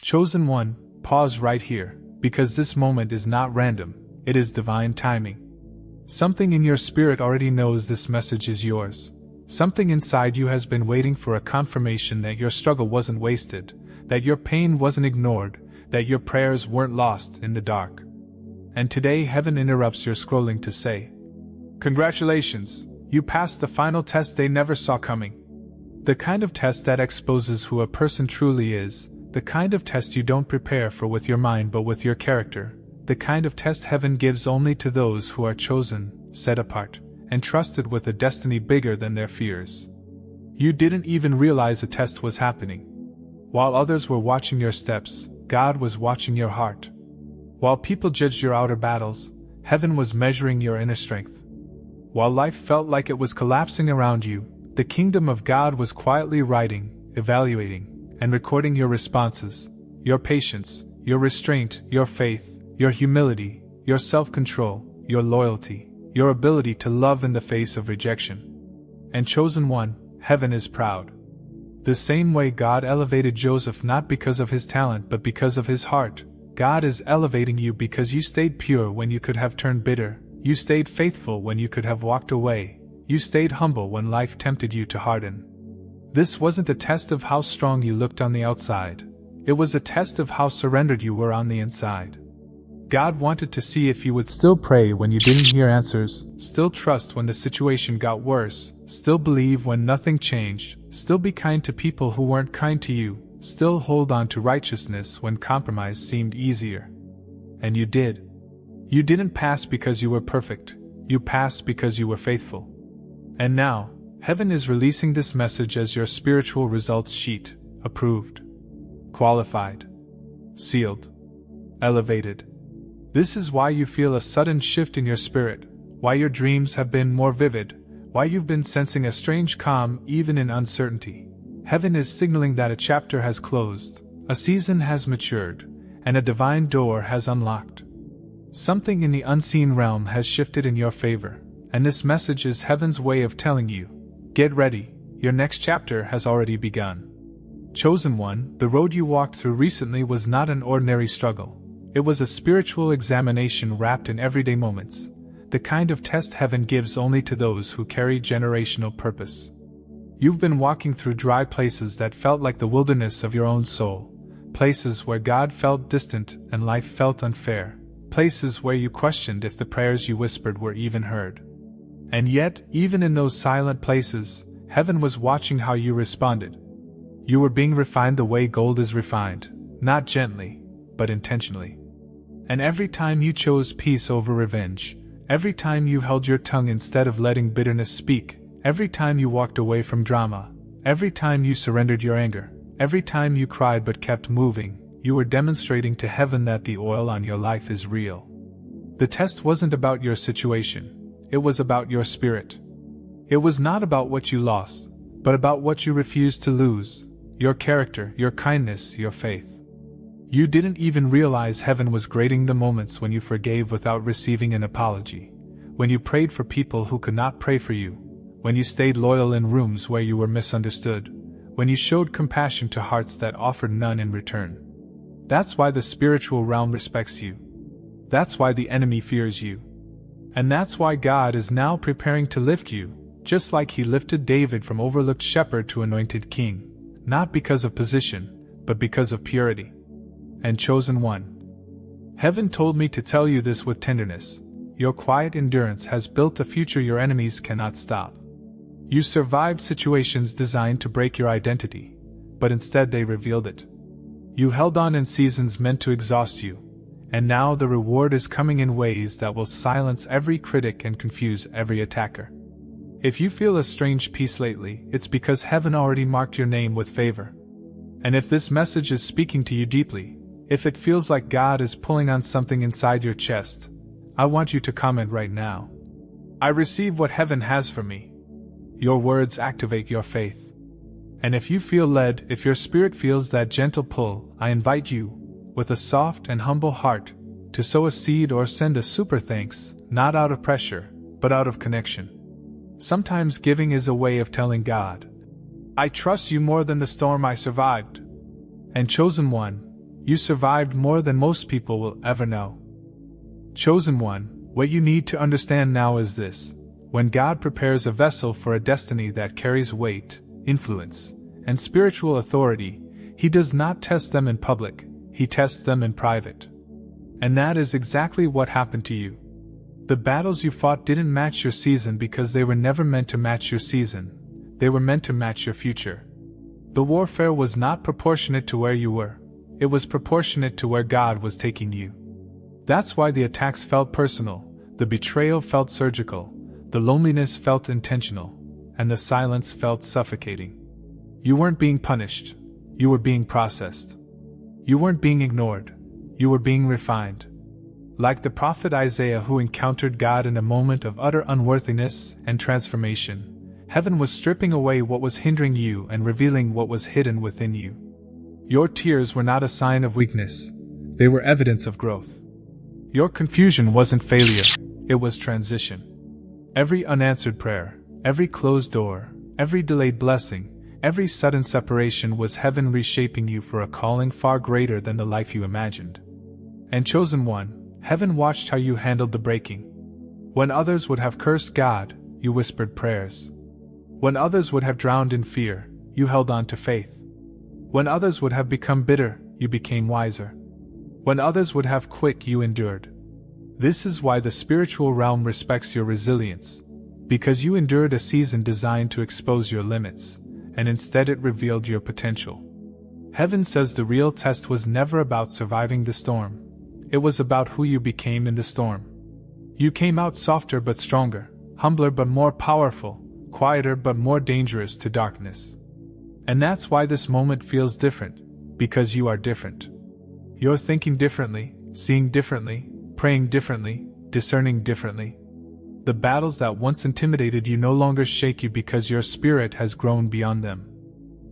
Chosen one, pause right here, because this moment is not random, it is divine timing. Something in your spirit already knows this message is yours. Something inside you has been waiting for a confirmation that your struggle wasn't wasted, that your pain wasn't ignored, that your prayers weren't lost in the dark. And today heaven interrupts your scrolling to say, congratulations, you passed the final test they never saw coming. The kind of test that exposes who a person truly is, the kind of test you don't prepare for with your mind but with your character, the kind of test heaven gives only to those who are chosen, set apart, and trusted with a destiny bigger than their fears. You didn't even realize the test was happening. While others were watching your steps, God was watching your heart. While people judged your outer battles, heaven was measuring your inner strength. While life felt like it was collapsing around you, the kingdom of God was quietly writing, evaluating, and recording your responses, your patience, your restraint, your faith, your humility, your self-control, your loyalty, your ability to love in the face of rejection. And chosen one, heaven is proud. The same way God elevated Joseph not because of his talent but because of his heart, God is elevating you because you stayed pure when you could have turned bitter, you stayed faithful when you could have walked away, you stayed humble when life tempted you to harden. This wasn't a test of how strong you looked on the outside, it was a test of how surrendered you were on the inside. God wanted to see if you would still pray when you didn't hear answers, still trust when the situation got worse, still believe when nothing changed, still be kind to people who weren't kind to you, still hold on to righteousness when compromise seemed easier. And you did. You didn't pass because you were perfect, you passed because you were faithful. And now, heaven is releasing this message as your spiritual results sheet, approved, qualified, sealed, elevated. This is why you feel a sudden shift in your spirit, why your dreams have been more vivid, why you've been sensing a strange calm even in uncertainty. Heaven is signaling that a chapter has closed, a season has matured, and a divine door has unlocked. Something in the unseen realm has shifted in your favor, and this message is heaven's way of telling you, get ready, your next chapter has already begun. Chosen one, the road you walked through recently was not an ordinary struggle. It was a spiritual examination wrapped in everyday moments, the kind of test heaven gives only to those who carry generational purpose. You've been walking through dry places that felt like the wilderness of your own soul, places where God felt distant and life felt unfair, places where you questioned if the prayers you whispered were even heard. And yet, even in those silent places, heaven was watching how you responded. You were being refined the way gold is refined, not gently, but intentionally. And every time you chose peace over revenge, every time you held your tongue instead of letting bitterness speak, every time you walked away from drama, every time you surrendered your anger, every time you cried but kept moving, you were demonstrating to heaven that the oil on your life is real. The test wasn't about your situation, it was about your spirit. It was not about what you lost, but about what you refused to lose, your character, your kindness, your faith. You didn't even realize heaven was grading the moments when you forgave without receiving an apology, when you prayed for people who could not pray for you, when you stayed loyal in rooms where you were misunderstood, when you showed compassion to hearts that offered none in return. That's why the spiritual realm respects you. That's why the enemy fears you. And that's why God is now preparing to lift you, just like He lifted David from overlooked shepherd to anointed king, not because of position, but because of purity. And chosen one, heaven told me to tell you this with tenderness. Your quiet endurance has built a future your enemies cannot stop. You survived situations designed to break your identity, but instead they revealed it. You held on in seasons meant to exhaust you, and now the reward is coming in ways that will silence every critic and confuse every attacker. If you feel a strange peace lately, it's because heaven already marked your name with favor. And if this message is speaking to you deeply, if it feels like God is pulling on something inside your chest, I want you to comment right now. I receive what heaven has for me. Your words activate your faith. And if you feel led, if your spirit feels that gentle pull, I invite you, with a soft and humble heart, to sow a seed or send a super thanks, not out of pressure, but out of connection. Sometimes giving is a way of telling God, I trust you more than the storm I survived. And chosen one, You survived more than most people will ever know. Chosen one, what you need to understand now is this. When God prepares a vessel for a destiny that carries weight, influence, and spiritual authority, He does not test them in public, He tests them in private. And that is exactly what happened to you. The battles you fought didn't match your season because they were never meant to match your season. They were meant to match your future. The warfare was not proportionate to where you were. It was proportionate to where God was taking you. That's why the attacks felt personal, the betrayal felt surgical, the loneliness felt intentional, and the silence felt suffocating. You weren't being punished. You were being processed. You weren't being ignored. You were being refined. Like the prophet Isaiah, who encountered God in a moment of utter unworthiness and transformation, heaven was stripping away what was hindering you and revealing what was hidden within you. Your tears were not a sign of weakness. They were evidence of growth. Your confusion wasn't failure. It was transition. Every unanswered prayer, every closed door, every delayed blessing, every sudden separation was heaven reshaping you for a calling far greater than the life you imagined. And chosen one, heaven watched how you handled the breaking. When others would have cursed God, you whispered prayers. When others would have drowned in fear, you held on to faith. When others would have become bitter, you became wiser. When others would have quit, you endured. This is why the spiritual realm respects your resilience, because you endured a season designed to expose your limits, and instead it revealed your potential. Heaven says the real test was never about surviving the storm. It was about who you became in the storm. You came out softer but stronger, humbler but more powerful, quieter but more dangerous to darkness. And that's why this moment feels different, because you are different. You're thinking differently, seeing differently, praying differently, discerning differently. The battles that once intimidated you no longer shake you because your spirit has grown beyond them.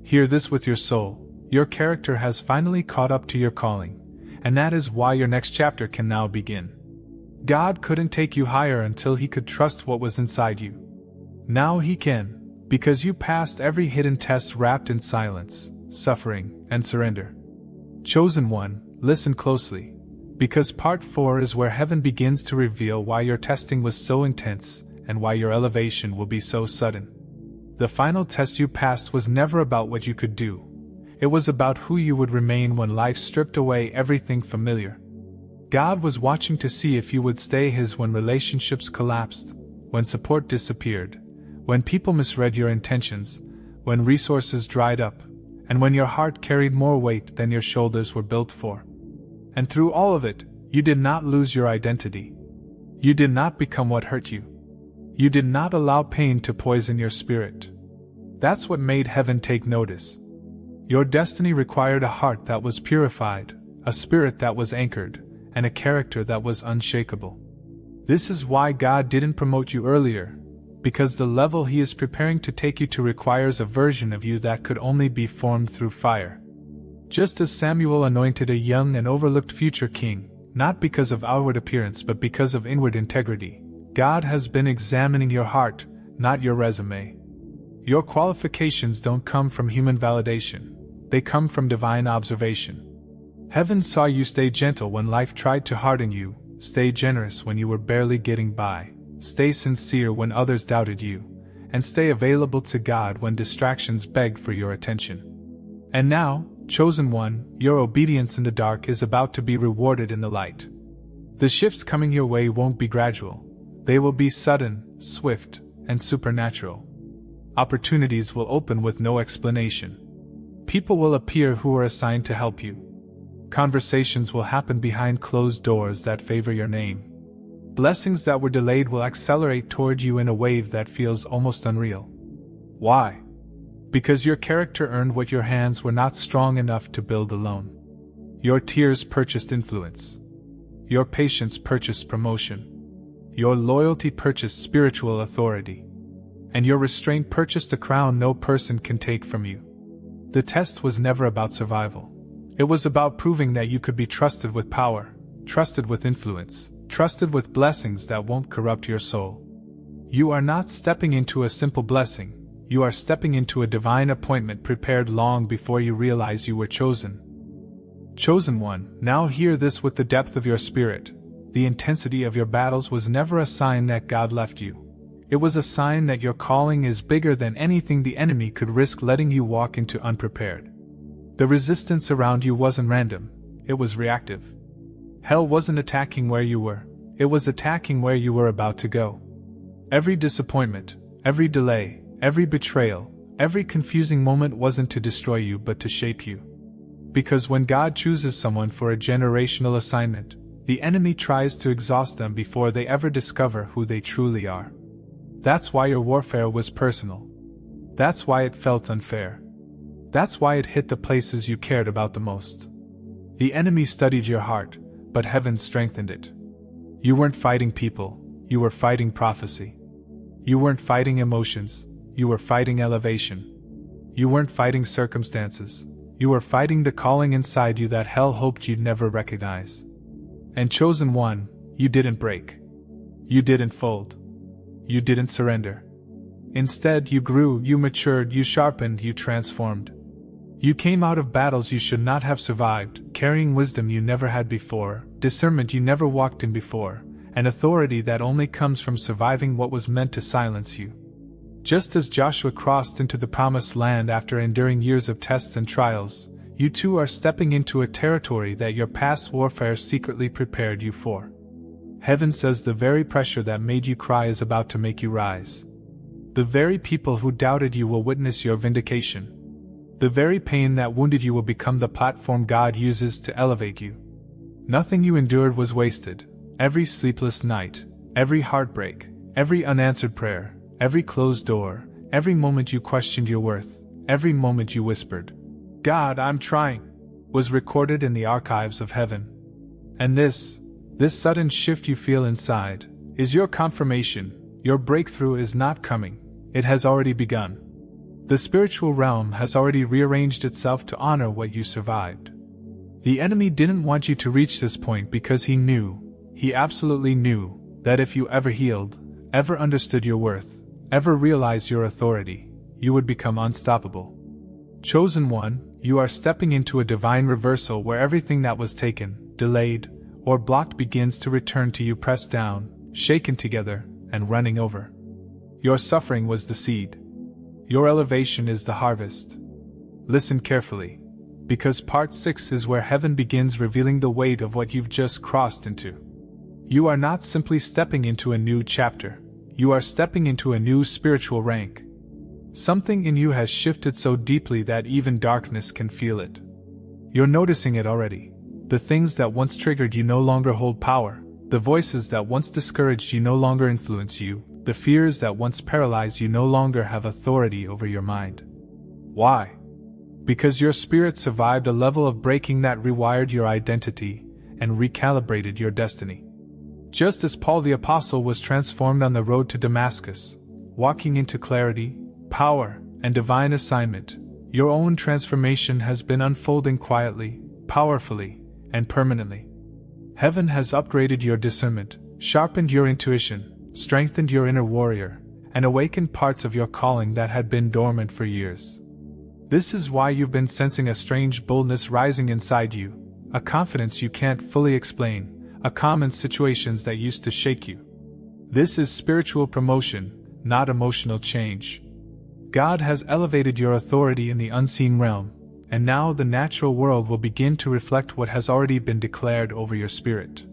Hear this with your soul. Your character has finally caught up to your calling, and that is why your next chapter can now begin. God couldn't take you higher until He could trust what was inside you. Now He can, because you passed every hidden test wrapped in silence, suffering, and surrender. Chosen one, listen closely, because part 4 is where heaven begins to reveal why your testing was so intense and why your elevation will be so sudden. The final test you passed was never about what you could do. It was about who you would remain when life stripped away everything familiar. God was watching to see if you would stay His when relationships collapsed, when support disappeared, when people misread your intentions, when resources dried up, and when your heart carried more weight than your shoulders were built for. And through all of it, you did not lose your identity. You did not become what hurt you. You did not allow pain to poison your spirit. That's what made heaven take notice. Your destiny required a heart that was purified, a spirit that was anchored, and a character that was unshakable. This is why God didn't promote you earlier, because the level He is preparing to take you to requires a version of you that could only be formed through fire. Just as Samuel anointed a young and overlooked future king, not because of outward appearance but because of inward integrity, God has been examining your heart, not your resume. Your qualifications don't come from human validation. They come from divine observation. Heaven saw you stay gentle when life tried to harden you, stay generous when you were barely getting by, stay sincere when others doubted you, and stay available to God when distractions begged for your attention. And now, chosen one, your obedience in the dark is about to be rewarded in the light. The shifts coming your way won't be gradual. They will be sudden, swift, and supernatural. Opportunities will open with no explanation. People will appear who are assigned to help you. Conversations will happen behind closed doors that favor your name. Blessings that were delayed will accelerate toward you in a wave that feels almost unreal. Why? Because your character earned what your hands were not strong enough to build alone. Your tears purchased influence. Your patience purchased promotion. Your loyalty purchased spiritual authority. And your restraint purchased a crown no person can take from you. The test was never about survival. It was about proving that you could be trusted with power, trusted with influence, trusted with blessings that won't corrupt your soul. You are not stepping into a simple blessing. You are stepping into a divine appointment prepared long before you realize you were chosen. Chosen one, now hear this with the depth of your spirit. The intensity of your battles was never a sign that God left you. It was a sign that your calling is bigger than anything the enemy could risk letting you walk into unprepared. The resistance around you wasn't random, it was reactive. Hell wasn't attacking where you were, it was attacking where you were about to go. Every disappointment, every delay, every betrayal, every confusing moment wasn't to destroy you but to shape you. Because when God chooses someone for a generational assignment, the enemy tries to exhaust them before they ever discover who they truly are. That's why your warfare was personal. That's why it felt unfair. That's why it hit the places you cared about the most. The enemy studied your heart, but heaven strengthened it. You weren't fighting people, you were fighting prophecy. You weren't fighting emotions, you were fighting elevation. You weren't fighting circumstances, you were fighting the calling inside you that hell hoped you'd never recognize. And chosen one, you didn't break. You didn't fold. You didn't surrender. Instead, you grew, you matured, you sharpened, you transformed. You came out of battles you should not have survived, carrying wisdom you never had before, discernment you never walked in before, and authority that only comes from surviving what was meant to silence you. Just as Joshua crossed into the promised land after enduring years of tests and trials, you too are stepping into a territory that your past warfare secretly prepared you for. Heaven says the very pressure that made you cry is about to make you rise. The very people who doubted you will witness your vindication. The very pain that wounded you will become the platform God uses to elevate you. Nothing you endured was wasted. Every sleepless night, every heartbreak, every unanswered prayer, every closed door, every moment you questioned your worth, every moment you whispered, "God, I'm trying," was recorded in the archives of heaven. And this sudden shift you feel inside, is your confirmation. Your breakthrough is not coming, it has already begun. The spiritual realm has already rearranged itself to honor what you survived. The enemy didn't want you to reach this point because he absolutely knew, that if you ever healed, ever understood your worth, ever realized your authority, you would become unstoppable. Chosen one, you are stepping into a divine reversal where everything that was taken, delayed, or blocked begins to return to you, pressed down, shaken together, and running over. Your suffering was the seed. Your elevation is the harvest. Listen carefully, because part 6 is where heaven begins revealing the weight of what you've just crossed into. You are not simply stepping into a new chapter, you are stepping into a new spiritual rank. Something in you has shifted so deeply that even darkness can feel it. You're noticing it already. The things that once triggered you no longer hold power, the voices that once discouraged you no longer influence you, the fears that once paralyzed you no longer have authority over your mind. Why? Because your spirit survived a level of breaking that rewired your identity and recalibrated your destiny. Just as Paul the Apostle was transformed on the road to Damascus, walking into clarity, power, and divine assignment, your own transformation has been unfolding quietly, powerfully, and permanently. Heaven has upgraded your discernment, sharpened your intuition, strengthened your inner warrior, and awakened parts of your calling that had been dormant for years. This is why you've been sensing a strange boldness rising inside you, a confidence you can't fully explain, a calm in situations that used to shake you. This is spiritual promotion, not emotional change. God has elevated your authority in the unseen realm, and now the natural world will begin to reflect what has already been declared over your spirit.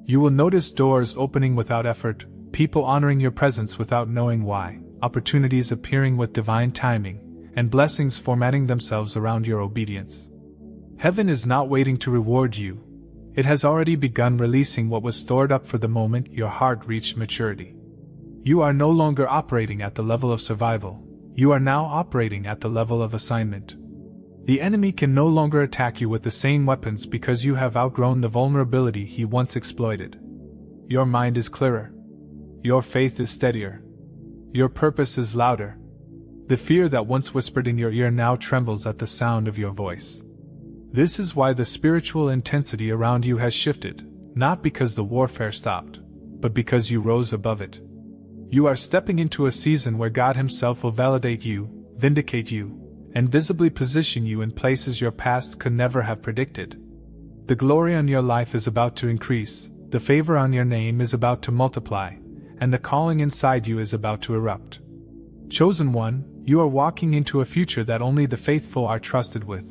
You will notice doors opening without effort, people honoring your presence without knowing why, opportunities appearing with divine timing, and blessings formatting themselves around your obedience. Heaven is not waiting to reward you. It has already begun releasing what was stored up for the moment your heart reached maturity. You are no longer operating at the level of survival, you are now operating at the level of assignment. The enemy can no longer attack you with the same weapons because you have outgrown the vulnerability he once exploited. Your mind is clearer. Your faith is steadier. Your purpose is louder. The fear that once whispered in your ear now trembles at the sound of your voice. This is why the spiritual intensity around you has shifted, not because the warfare stopped, but because you rose above it. You are stepping into a season where God Himself will validate you, vindicate you, and visibly position you in places your past could never have predicted. The glory on your life is about to increase, the favor on your name is about to multiply, and the calling inside you is about to erupt. Chosen one, you are walking into a future that only the faithful are trusted with,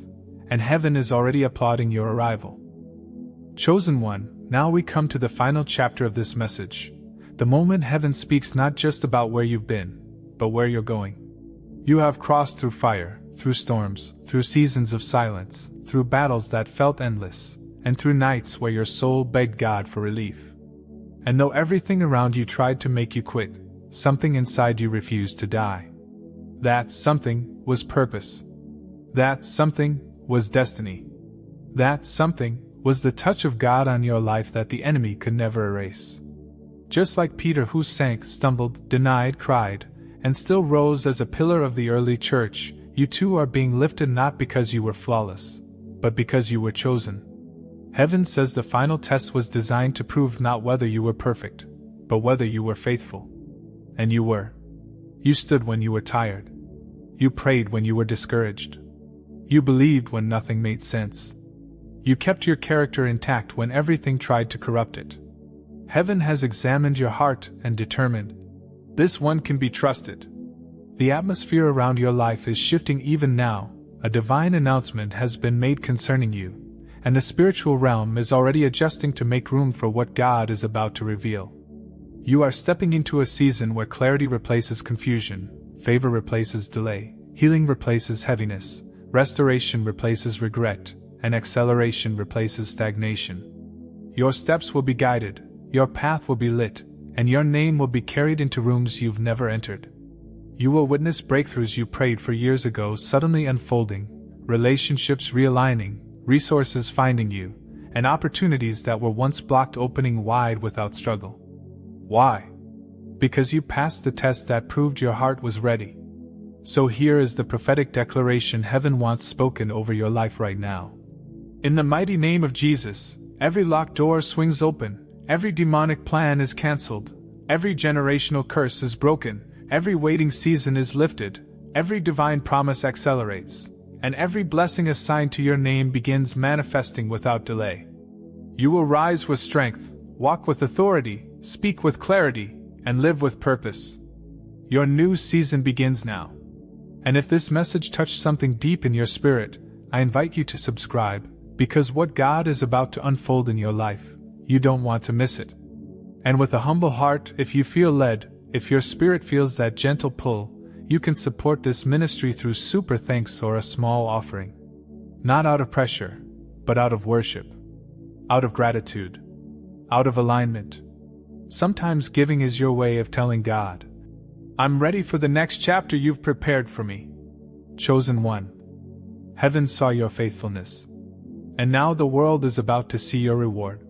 and heaven is already applauding your arrival. Chosen one, now we come to the final chapter of this message, the moment heaven speaks not just about where you've been, but where you're going. You have crossed through fire, through storms, through seasons of silence, through battles that felt endless, and through nights where your soul begged God for relief. And though everything around you tried to make you quit, something inside you refused to die. That something was purpose. That something was destiny. That something was the touch of God on your life that the enemy could never erase. Just like Peter, who sank, stumbled, denied, cried, and still rose as a pillar of the early church, you too are being lifted not because you were flawless, but because you were chosen. Heaven says the final test was designed to prove not whether you were perfect, but whether you were faithful. And you were. You stood when you were tired. You prayed when you were discouraged. You believed when nothing made sense. You kept your character intact when everything tried to corrupt it. Heaven has examined your heart and determined, this one can be trusted. The atmosphere around your life is shifting even now. A divine announcement has been made concerning you, and the spiritual realm is already adjusting to make room for what God is about to reveal. You are stepping into a season where clarity replaces confusion, favor replaces delay, healing replaces heaviness, restoration replaces regret, and acceleration replaces stagnation. Your steps will be guided, your path will be lit, and your name will be carried into rooms you've never entered. You will witness breakthroughs you prayed for years ago suddenly unfolding, relationships realigning, resources finding you, and opportunities that were once blocked opening wide without struggle. Why? Because you passed the test that proved your heart was ready. So here is the prophetic declaration heaven wants spoken over your life right now. In the mighty name of Jesus, every locked door swings open, every demonic plan is cancelled, every generational curse is broken, every waiting season is lifted, every divine promise accelerates, and every blessing assigned to your name begins manifesting without delay. You will rise with strength, walk with authority, speak with clarity, and live with purpose. Your new season begins now. And if this message touched something deep in your spirit, I invite you to subscribe, because what God is about to unfold in your life, you don't want to miss it. And with a humble heart, if you feel led, if your spirit feels that gentle pull, you can support this ministry through super thanks or a small offering. Not out of pressure, but out of worship. Out of gratitude. Out of alignment. Sometimes giving is your way of telling God, I'm ready for the next chapter you've prepared for me. Chosen one. Heaven saw your faithfulness. And now the world is about to see your reward.